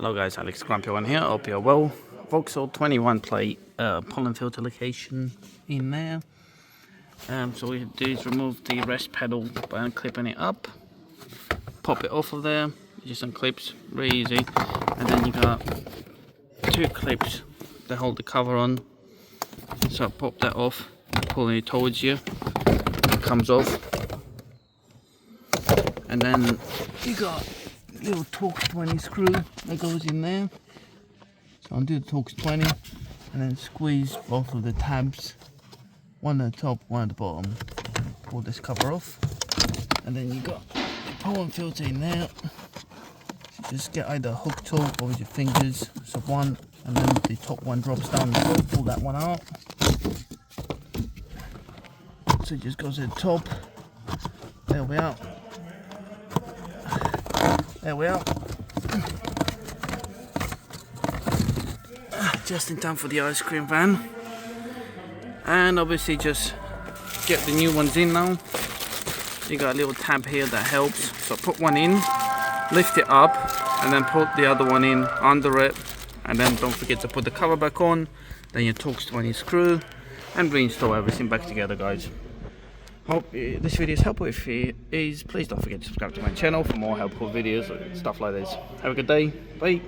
Hello guys, Alex Grumpy One here. Hope you're well. Vauxhall 21 plate pollen filter location in there. So what we do is remove the rest pedal by unclipping it up, pop it off of there, just unclips, really easy. And then you got two clips that hold the cover on. So pop that off, pulling it towards you, it comes off. And then you got a little Torx 20 screw that goes in there. So undo the Torx 20 and then squeeze both of the tabs, one at the top, one at the bottom. Pull this cover off, and then you got the pollen filter in there. So just get either a hook tool or with your fingers. So one, and then the top one drops down. So pull that one out. So it just goes to the top. There we are. There we are. Just in time for the ice cream van. And obviously just get the new ones in now. You got a little tab here that helps. So put one in, lift it up, and then put the other one in under it. And then don't forget to put the cover back on. Then your Torx 20 screw, and reinstall everything back together, guys. Hope this video is helpful. If it is, please don't forget to subscribe to my channel for more helpful videos and stuff like this. Have a good day. Bye.